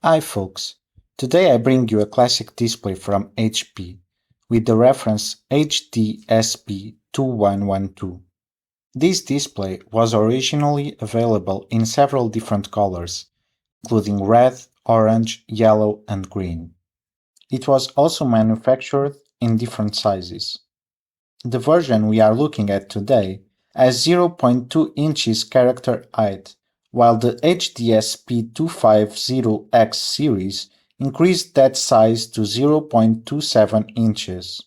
Hi folks, today I bring you a classic display from HP with the reference HDSP-2112. This display was originally available in several different colors, including red, orange, yellow, and green. It was also manufactured in different sizes. The version we are looking at today has 0.2 inches character height, while the HDSP-250X series increased that size to 0.27 inches.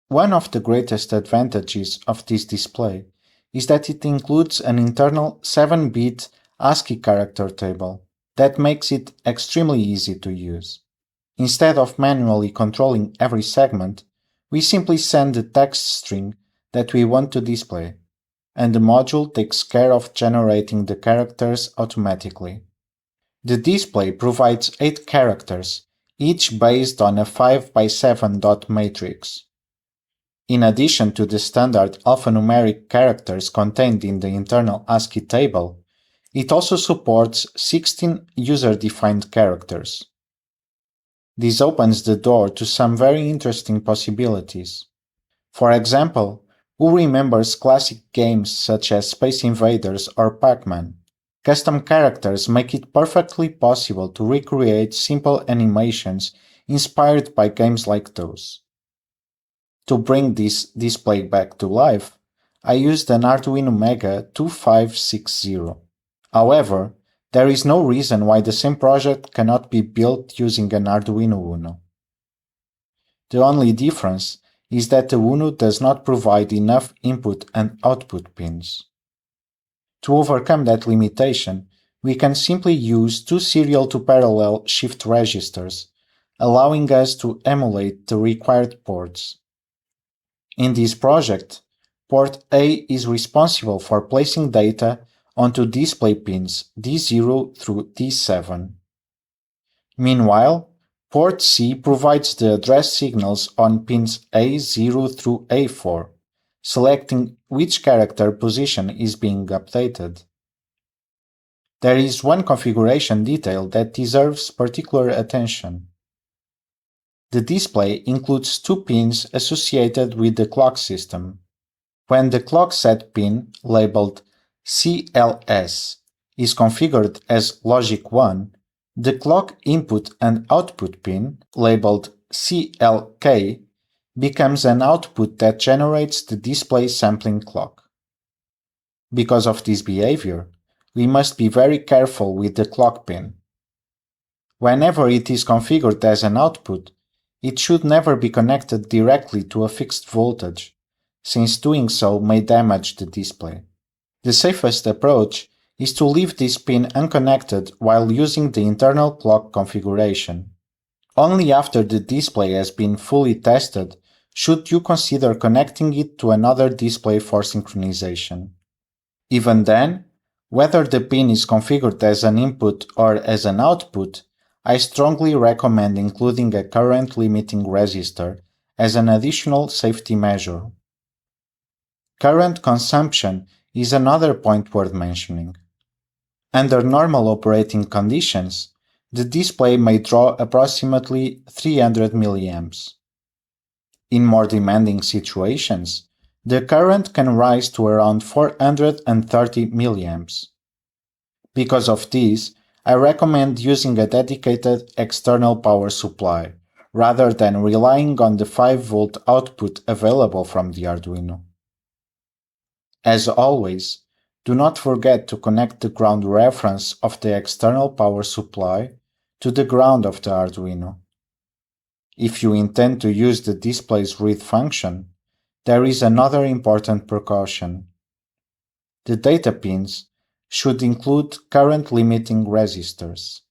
One of the greatest advantages of this display is that it includes an internal 7-bit ASCII character table that makes it extremely easy to use. Instead of manually controlling every segment, we simply send the text string that we want to display, and the module takes care of generating the characters automatically. The display provides 8 characters, each based on a 5x7 dot matrix. In addition to the standard alphanumeric characters contained in the internal ASCII table, it also supports 16 user-defined characters. This opens the door to some very interesting possibilities. For example, who remembers classic games such as Space Invaders or Pac-Man? Custom characters make it perfectly possible to recreate simple animations inspired by games like those. To bring this display back to life, I used an Arduino Mega 2560. However, there is no reason why the same project cannot be built using an Arduino Uno. The only difference is that the Uno does not provide enough input and output pins. To overcome that limitation, we can simply use 2 serial-to-parallel shift registers, allowing us to emulate the required ports. In this project, port A is responsible for placing data onto display pins D0 through D7. Meanwhile, port C provides the address signals on pins A0 through A4, selecting which character position is being updated. There is one configuration detail that deserves particular attention. The display includes 2 pins associated with the clock system. When the clock set pin, labeled CLS, is configured as logic 1, the clock input and output pin, labeled CLK, becomes an output that generates the display sampling clock. Because of this behavior, we must be very careful with the clock pin. Whenever it is configured as an output, it should never be connected directly to a fixed voltage, since doing so may damage the display. The safest approach is to leave this pin unconnected while using the internal clock configuration. Only after the display has been fully tested should you consider connecting it to another display for synchronization. Even then, whether the pin is configured as an input or as an output, I strongly recommend including a current limiting resistor as an additional safety measure. Current consumption is another point worth mentioning. Under normal operating conditions, the display may draw approximately 300 mA. In more demanding situations, the current can rise to around 430 mA. Because of this, I recommend using a dedicated external power supply, rather than relying on the 5-volt output available from the Arduino. As always, do not forget to connect the ground reference of the external power supply to the ground of the Arduino. If you intend to use the display's read function, there is another important precaution. The data pins should include current limiting resistors.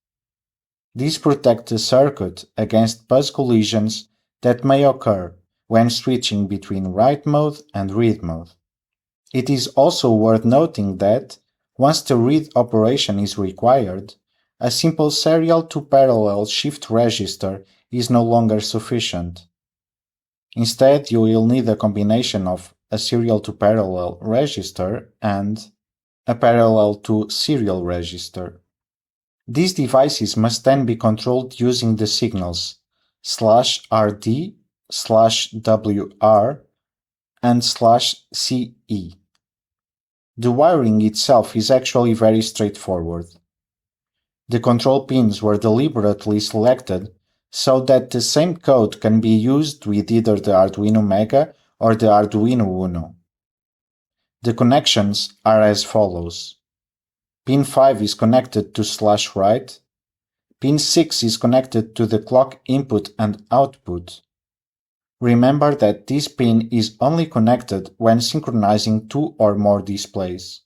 These protect the circuit against bus collisions that may occur when switching between write mode and read mode. It is also worth noting that, once the read operation is required, a simple serial-to-parallel shift register is no longer sufficient. Instead, you will need a combination of a serial-to-parallel register and a parallel-to-serial register. These devices must then be controlled using the signals /RD, /WR, and /CE. The wiring itself is actually very straightforward. The control pins were deliberately selected so that the same code can be used with either the Arduino Mega or the Arduino Uno. The connections are as follows. Pin 5 is connected to /write. Pin 6 is connected to the clock input and output. Remember that this pin is only connected when synchronizing two or more displays.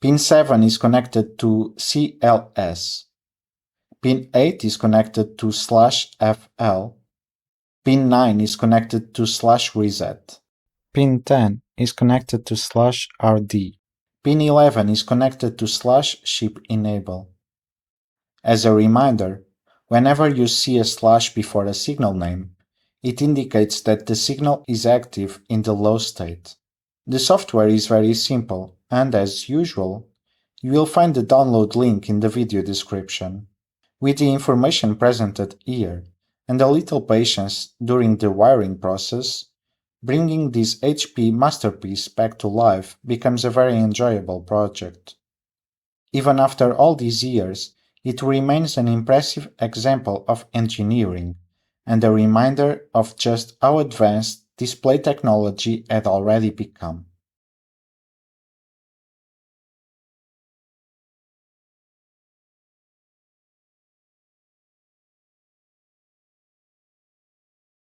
Pin 7 is connected to CLS. Pin 8 is connected to /FL. Pin 9 is connected to /reset. Pin 10 is connected to /RD. Pin 11 is connected to /ShipEnable. As a reminder, whenever you see a slash before a signal name, it indicates that the signal is active in the low state. The software is very simple, and as usual, you will find the download link in the video description. With the information presented here, and a little patience during the wiring process, bringing this HP masterpiece back to life becomes a very enjoyable project. Even after all these years, it remains an impressive example of engineering, and a reminder of just how advanced display technology had already become.